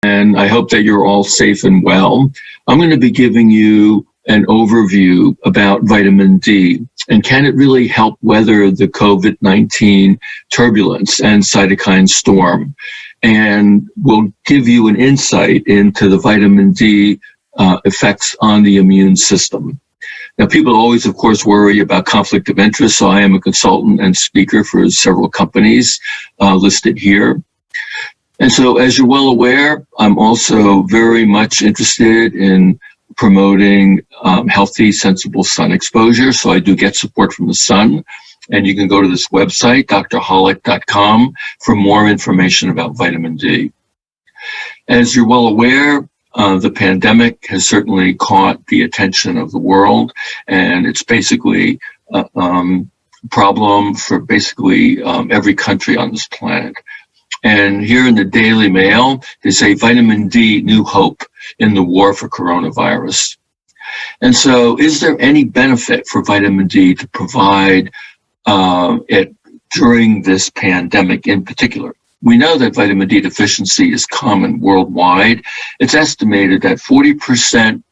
and I hope that you're all safe and well. I'm going to be giving you an overview about vitamin D and can it really help weather the COVID-19 turbulence and cytokine storm. And we'll give you an insight into the vitamin D effects on the immune system. Now, people always, of course, worry about conflict of interest, so I am a consultant and speaker for several companies listed here. And so, as you're well aware, I'm also very much interested in promoting healthy, sensible sun exposure. So I do get support from the sun. And you can go to this website, drholick.com, for more information about vitamin D. As you're well aware, the pandemic has certainly caught the attention of the world, and it's basically a problem for basically every country on this planet. And here in the Daily Mail, they say vitamin D, new hope in the war for coronavirus. And so is there any benefit for vitamin D to provide it during this pandemic in particular? We know that vitamin D deficiency is common worldwide. It's estimated that 40%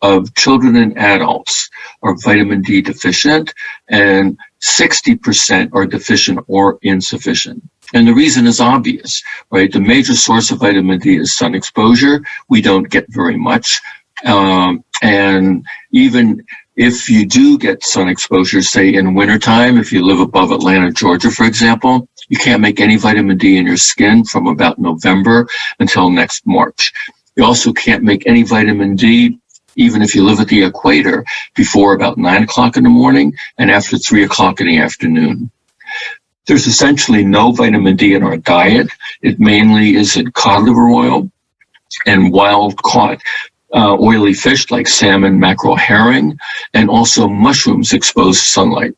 of children and adults are vitamin D deficient, and 60% are deficient or insufficient. And the reason is obvious, right? The major source of vitamin D is sun exposure. We don't get very much. And even if you do get sun exposure, say in wintertime, if you live above Atlanta, Georgia, for example, you can't make any vitamin D in your skin from about November until next March. You also can't make any vitamin D even if you live at the equator before about 9 o'clock in the morning and after 3 o'clock in the afternoon. There's essentially no vitamin D in our diet. It mainly is in cod liver oil and wild-caught oily fish like salmon, mackerel, herring, and also mushrooms exposed to sunlight.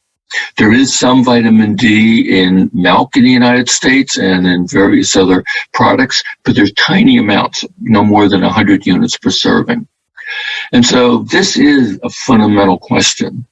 There is some vitamin D in milk in the United States and in various other products, but there's tiny amounts, no more than 100 units per serving. And so this is a fundamental question.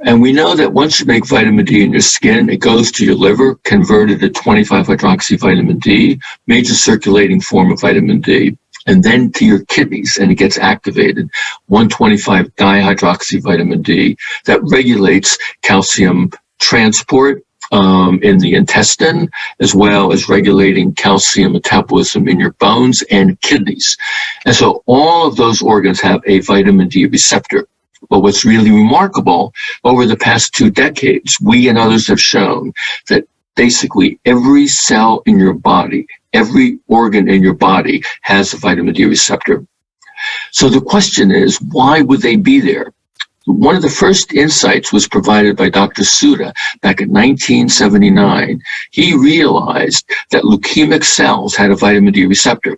And we know that once you make vitamin D in your skin, it goes to your liver, converted to 25-hydroxyvitamin D, major circulating form of vitamin D, and then to your kidneys, and it gets activated, 1,25-dihydroxyvitamin D, that regulates calcium transport in the intestine, as well as regulating calcium metabolism in your bones and kidneys. And so all of those organs have a vitamin D receptor. But what's really remarkable, over the past 2 decades, we and others have shown that basically every cell in your body, every organ in your body has a vitamin D receptor. So the question is, why would they be there? One of the first insights was provided by Dr. Suda back in 1979. He realized that leukemic cells had a vitamin D receptor.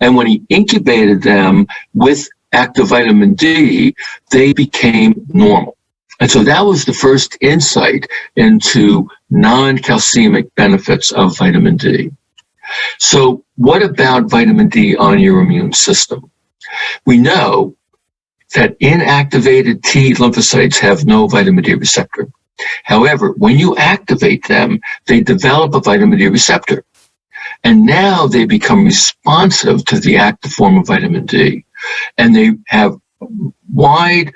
And when he incubated them with active vitamin D, they became normal. And so that was the first insight into non-calcemic benefits of vitamin D. So what about vitamin D on your immune system? We know that inactivated T lymphocytes have no vitamin D receptor. However, when you activate them, they develop a vitamin D receptor. And now they become responsive to the active form of vitamin D. And they have wide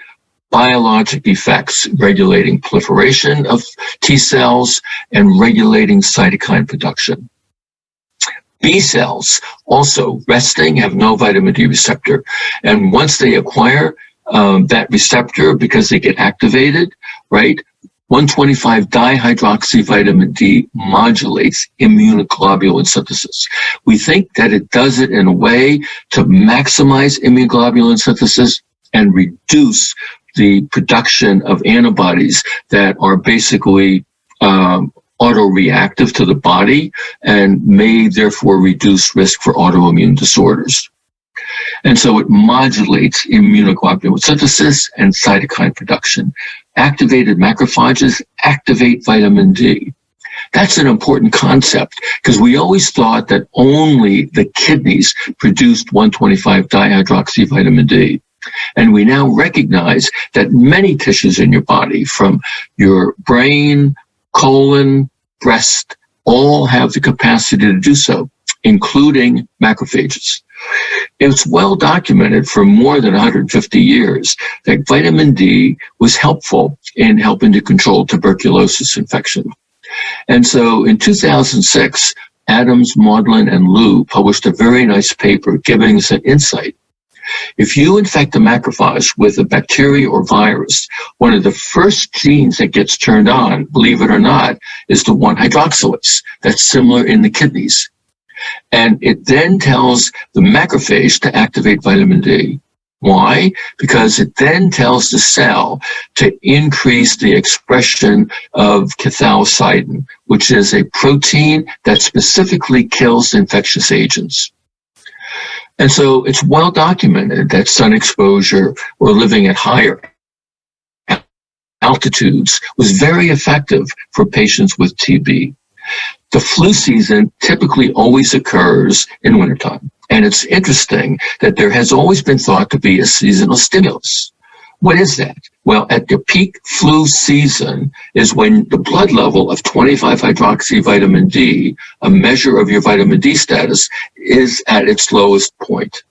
biologic effects, regulating proliferation of T cells and regulating cytokine production. B cells, also resting, have no vitamin D receptor. And once they acquire that receptor, because they get activated, right, 1,25-dihydroxyvitamin D modulates immunoglobulin synthesis. We think that it does it in a way to maximize immunoglobulin synthesis and reduce the production of antibodies that are basically autoreactive to the body and may therefore reduce risk for autoimmune disorders. And so it modulates immunoglobulin synthesis and cytokine production. Activated macrophages activate vitamin D. That's an important concept because we always thought that only the kidneys produced 1,25-dihydroxyvitamin D. And we now recognize that many tissues in your body, from your brain, colon, breast, all have the capacity to do so, including macrophages. It's well documented for more than 150 years that vitamin D was helpful in helping to control tuberculosis infection. And so in 2006, Adams, Maudlin, and Liu published a very nice paper giving us an insight. If you infect a macrophage with a bacteria or virus, one of the first genes that gets turned on, believe it or not, is the 1-hydroxylase that's similar in the kidneys. And it then tells the macrophage to activate vitamin D. Why? Because it then tells the cell to increase the expression of cathelicidin, which is a protein that specifically kills infectious agents. And so it's well documented that sun exposure or living at higher altitudes was very effective for patients with TB. The flu season typically always occurs in wintertime. And it's interesting that there has always been thought to be a seasonal stimulus. What is that? Well, at the peak flu season is when the blood level of 25-hydroxyvitamin D, a measure of your vitamin D status, is at its lowest point.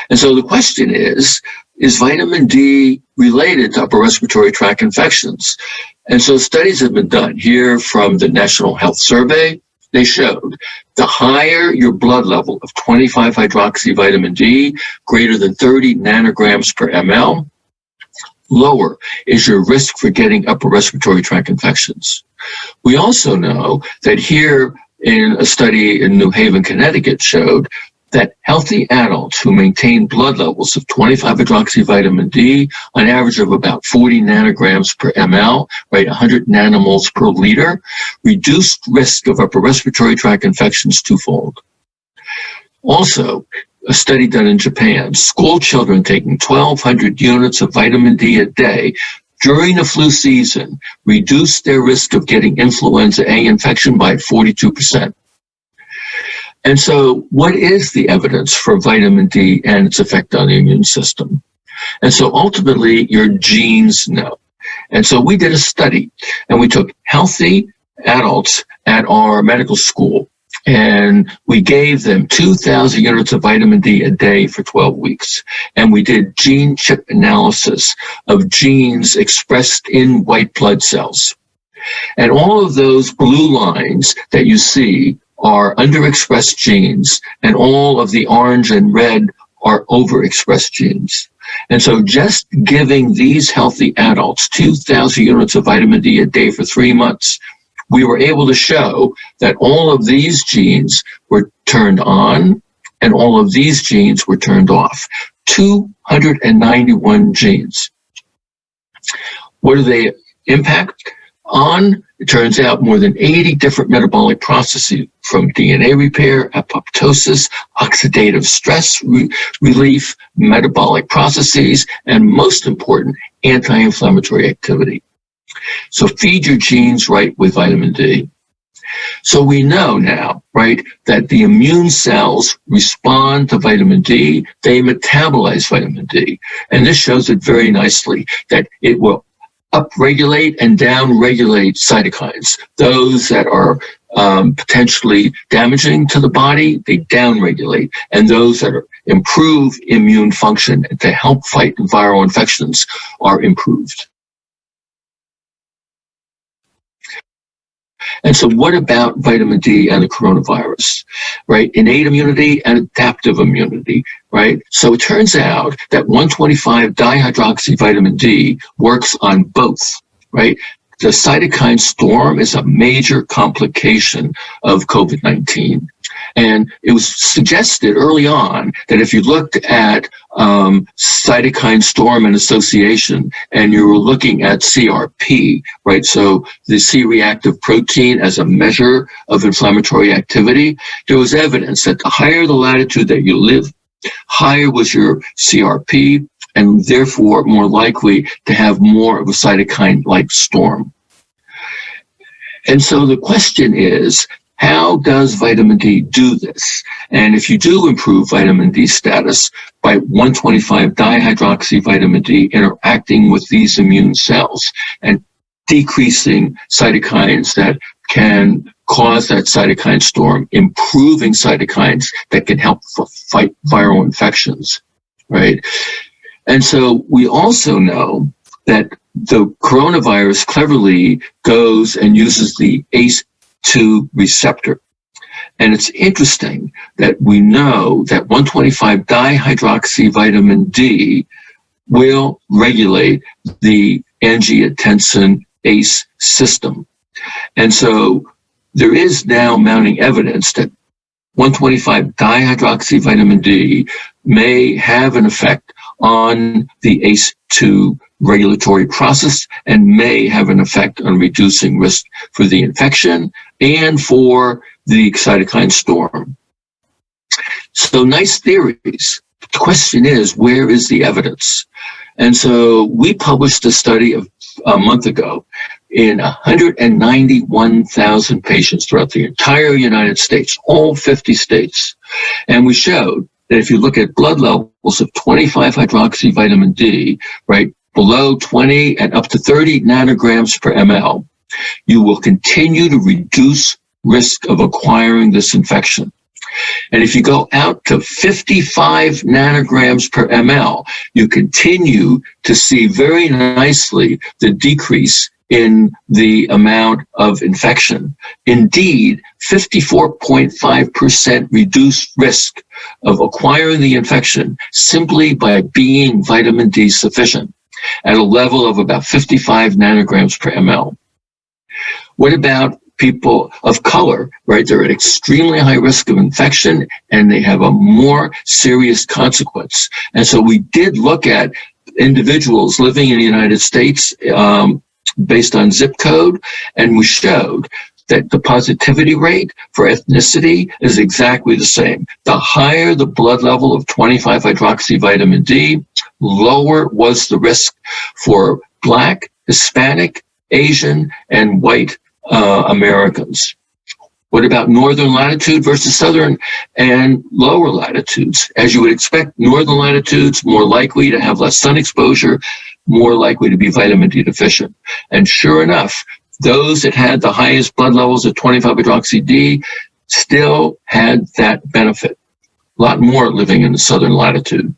And so the question is vitamin D related to upper respiratory tract infections? And so studies have been done here from the National Health Survey. They showed the higher your blood level of 25-hydroxyvitamin D, greater than 30 nanograms per ml, lower is your risk for getting upper respiratory tract infections. We also know that here in a study in New Haven, Connecticut, showed that healthy adults who maintain blood levels of 25-hydroxyvitamin D, on average of about 40 nanograms per ml, right, 100 nanomoles per liter, reduced risk of upper respiratory tract infections twofold. Also, a study done in Japan, school children taking 1,200 units of vitamin D a day during the flu season reduced their risk of getting influenza A infection by 42%. And so what is the evidence for vitamin D and its effect on the immune system? And so ultimately, your genes know. And so we did a study, and we took healthy adults at our medical school, and we gave them 2,000 units of vitamin D a day for 12 weeks. And we did gene chip analysis of genes expressed in white blood cells. And all of those blue lines that you see are underexpressed genes, and all of the orange and red are overexpressed genes. And so just giving these healthy adults 2,000 units of vitamin D a day for 3 months, we were able to show that all of these genes were turned on and all of these genes were turned off. 291 genes. What do they impact on? It turns out more than 80 different metabolic processes, from DNA repair, apoptosis, oxidative stress relief, metabolic processes, and most important, anti-inflammatory activity. So feed your genes right with vitamin D. So we know now, right, that the immune cells respond to vitamin D, they metabolize vitamin D. And this shows it very nicely that it will upregulate and downregulate cytokines. Those that are potentially damaging to the body, they downregulate. And those that improve immune function to help fight viral infections are improved. And so what about vitamin D and the coronavirus, right? Innate immunity and adaptive immunity, right? So it turns out that 125-dihydroxyvitamin D works on both, right? The cytokine storm is a major complication of COVID-19. And it was suggested early on that if you looked at cytokine storm and association, and you were looking at CRP, right, so the C-reactive protein as a measure of inflammatory activity, there was evidence that the higher the latitude that you live, higher was your CRP, and therefore more likely to have more of a cytokine-like storm. And so the question is, how does vitamin D do this? And if you do improve vitamin D status by 125-dihydroxyvitamin D interacting with these immune cells and decreasing cytokines that can cause that cytokine storm, improving cytokines that can help fight viral infections, right? And so we also know that the coronavirus cleverly goes and uses the ACE2 receptor. And it's interesting that we know that 1,25-dihydroxy vitamin D will regulate the angiotensin ACE system. And so there is now mounting evidence that 1,25-dihydroxy vitamin D may have an effect on the ACE2 regulatory process and may have an effect on reducing risk for the infection and for the cytokine storm. So nice theories. The question is, where is the evidence? And so we published a study a month ago in 191,000 patients throughout the entire United States, all 50 states. And we showed that if you look at blood levels of 25-hydroxy vitamin D, right, below 20 and up to 30 nanograms per ml, you will continue to reduce risk of acquiring this infection. And if you go out to 55 nanograms per ml, you continue to see very nicely the decrease in the amount of infection. Indeed, 54.5% reduced risk of acquiring the infection simply by being vitamin D sufficient at a level of about 55 nanograms per ml. What about people of color, right? They're at extremely high risk of infection and they have a more serious consequence. And so we did look at individuals living in the United States based on zip code, and we showed that the positivity rate for ethnicity is exactly the same. The higher the blood level of 25-hydroxy vitamin D, lower was the risk for Black, Hispanic, Asian, and white Americans. What about northern latitude versus southern and lower latitudes? As you would expect, northern latitudes more likely to have less sun exposure, more likely to be vitamin D deficient. And sure enough, those that had the highest blood levels of 25-hydroxy D still had that benefit. A lot more living in the southern latitude.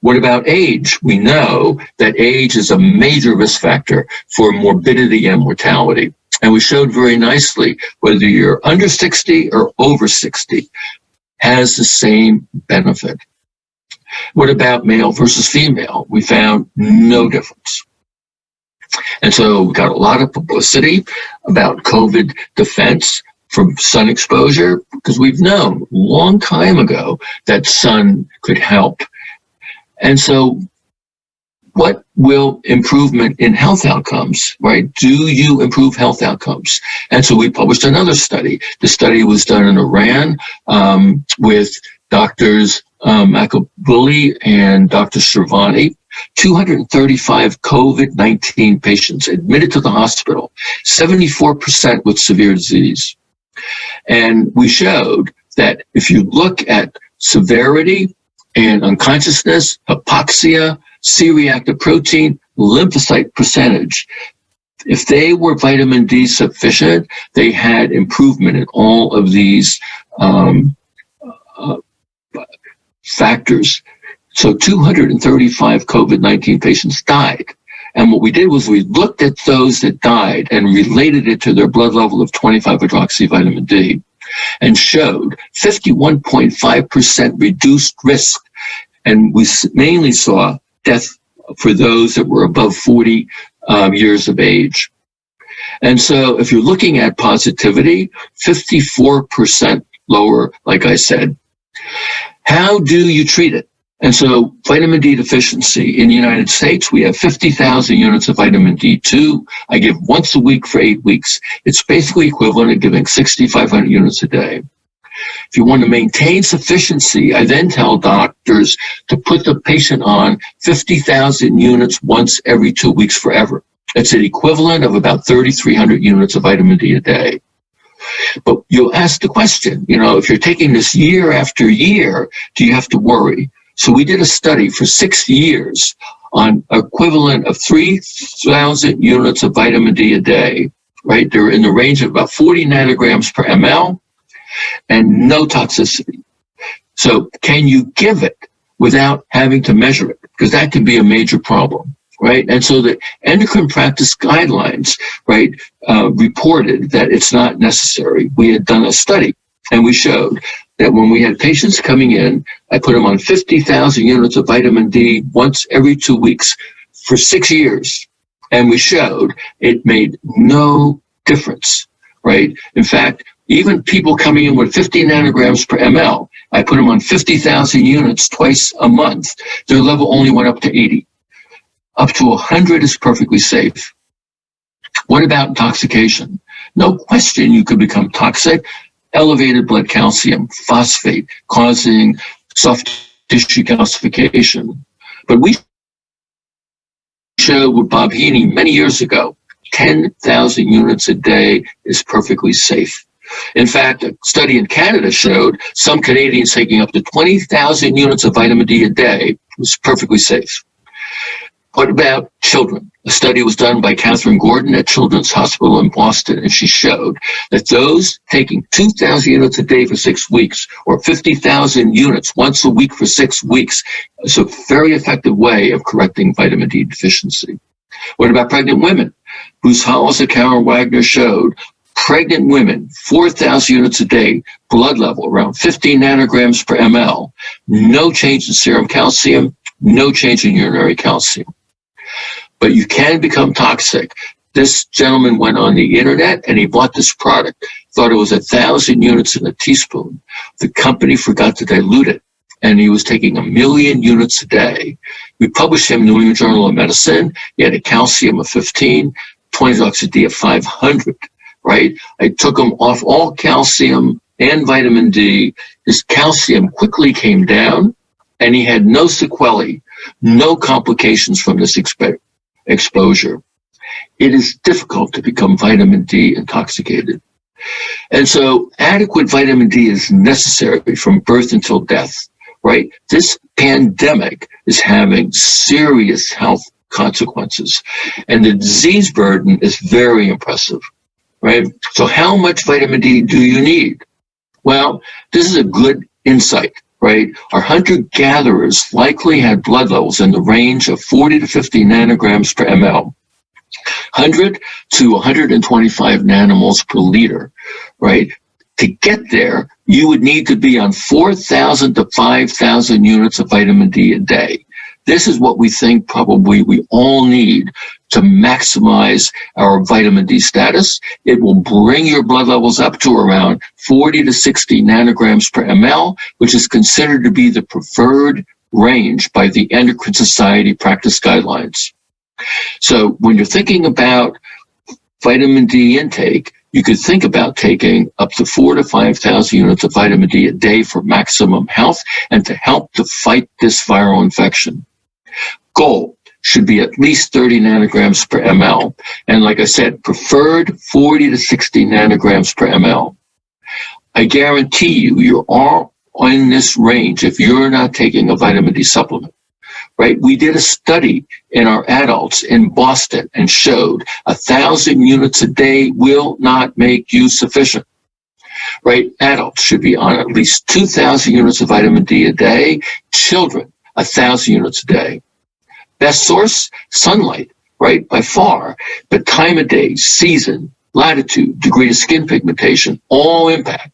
What about age? We know that age is a major risk factor for morbidity and mortality. And we showed very nicely whether you're under 60 or over 60 has the same benefit. What about male versus female? We found no difference. And so we got a lot of publicity about COVID defense from sun exposure because we've known a long time ago that sun could help. And so what will improvement in health outcomes, right? Do you improve health outcomes? And so we published another study. The study was done in Iran with doctors Makabuli and Dr. Shervani. 235 COVID-19 patients admitted to the hospital, 74% with severe disease. And we showed that if you look at severity and unconsciousness, hypoxia, C-reactive protein, lymphocyte percentage, if they were vitamin D sufficient, they had improvement in all of these factors. So 235 COVID-19 patients died. And what we did was we looked at those that died and related it to their blood level of 25-hydroxy vitamin D and showed 51.5% reduced risk. And we mainly saw death for those that were above 40 years of age. And so if you're looking at positivity, 54% lower, like I said. How do you treat it? And so vitamin D deficiency in the United States, we have 50,000 units of vitamin D2. I give once a week for 8 weeks. It's basically equivalent to giving 6,500 units a day. If you want to maintain sufficiency, I then tell doctors to put the patient on 50,000 units once every 2 weeks forever. It's an equivalent of about 3,300 units of vitamin D a day. But you'll ask the question, if you're taking this year after year, do you have to worry? So we did a study for 6 years on equivalent of 3,000 units of vitamin D a day right? They're in the range of about 40 nanograms per ml and no toxicity. So can you give it without having to measure it? Because that can be a major problem, right? And so the endocrine practice guidelines, right, reported that it's not necessary. We had done a study and we showed that when we had patients coming in, I put them on 50,000 units of vitamin D once every 2 weeks for 6 years. And we showed it made no difference, right? In fact, even people coming in with 50 nanograms per ml, I put them on 50,000 units twice a month. Their level only went up to 80. Up to 100 is perfectly safe. What about intoxication? No question you could become toxic. Elevated blood calcium, phosphate, causing soft tissue calcification. But we showed with Bob Heaney many years ago, 10,000 units a day is perfectly safe. In fact, a study in Canada showed some Canadians taking up to 20,000 units of vitamin D a day was perfectly safe. What about children? A study was done by Catherine Gordon at Children's Hospital in Boston, and she showed that those taking 2,000 units a day for 6 weeks or 50,000 units once a week for 6 weeks is a very effective way of correcting vitamin D deficiency. What about pregnant women? Bruce Hollis and Karen Wagner showed pregnant women, 4,000 units a day, blood level around 15 nanograms per ml, no change in serum calcium, no change in urinary calcium. But you can become toxic. This gentleman went on the internet and he bought this product, thought it was 1,000 units in a teaspoon. The company forgot to dilute it, and he was taking 1 million units a day. We published him in the New England Journal of Medicine. He had a calcium of 15, 20 bucks a day of 500, right? I took him off all calcium and vitamin D. His calcium quickly came down, and he had no sequelae, no complications from this exposure. It is difficult to become vitamin D intoxicated. And so adequate vitamin D is necessary from birth until death, right? This pandemic is having serious health consequences, and the disease burden is very impressive, right? So how much vitamin D do you need? Well, this is a good insight, right? Our hunter-gatherers likely had blood levels in the range of 40 to 50 nanograms per ml, 100 to 125 nanomoles per liter, right? To get there, you would need to be on 4,000 to 5,000 units of vitamin D a day. This is what we think probably we all need to maximize our vitamin D status. It will bring your blood levels up to around 40 to 60 nanograms per ml, which is considered to be the preferred range by the Endocrine Society practice guidelines. So when you're thinking about vitamin D intake, you could think about taking up to 4,000 to 5,000 units of vitamin D a day for maximum health and to help to fight this viral infection. Goal should be at least 30 nanograms per ml. And like I said, preferred 40 to 60 nanograms per ml. I guarantee you, you're all in this range if you're not taking a vitamin D supplement. Right? We did a study in our adults in Boston and showed 1,000 units a day will not make you sufficient. Right? Adults should be on at least 2,000 units of vitamin D a day. Children, 1,000 units a day. Best source, sunlight, right? By far. But time of day, season, latitude, degree of skin pigmentation, all impact.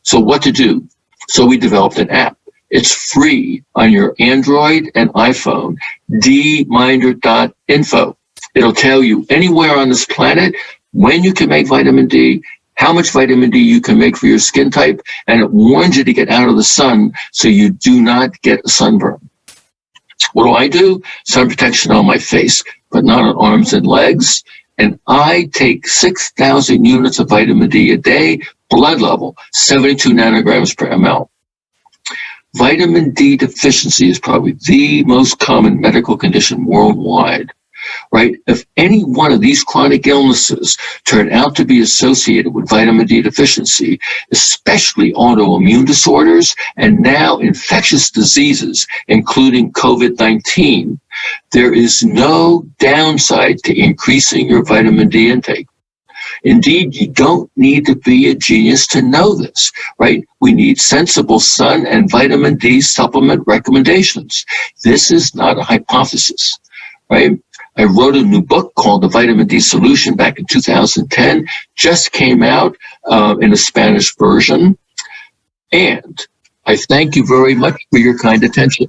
So what to do? So we developed an app. It's free on your Android and iPhone, dminder.info. It'll tell you anywhere on this planet when you can make vitamin D, how much vitamin D you can make for your skin type, and it warns you to get out of the sun so you do not get a sunburn. What do? Sun protection on my face, but not on arms and legs. And I take 6,000 units of vitamin D a day, blood level, 72 nanograms per ml. Vitamin D deficiency is probably the most common medical condition worldwide, right? If any one of these chronic illnesses turn out to be associated with vitamin D deficiency, especially autoimmune disorders and now infectious diseases, including COVID-19, there is no downside to increasing your vitamin D intake. Indeed, you don't need to be a genius to know this, right? We need sensible sun and vitamin D supplement recommendations. This is not a hypothesis, right? I wrote a new book called The Vitamin D Solution back in 2010, just came out in a Spanish version. And I thank you very much for your kind attention.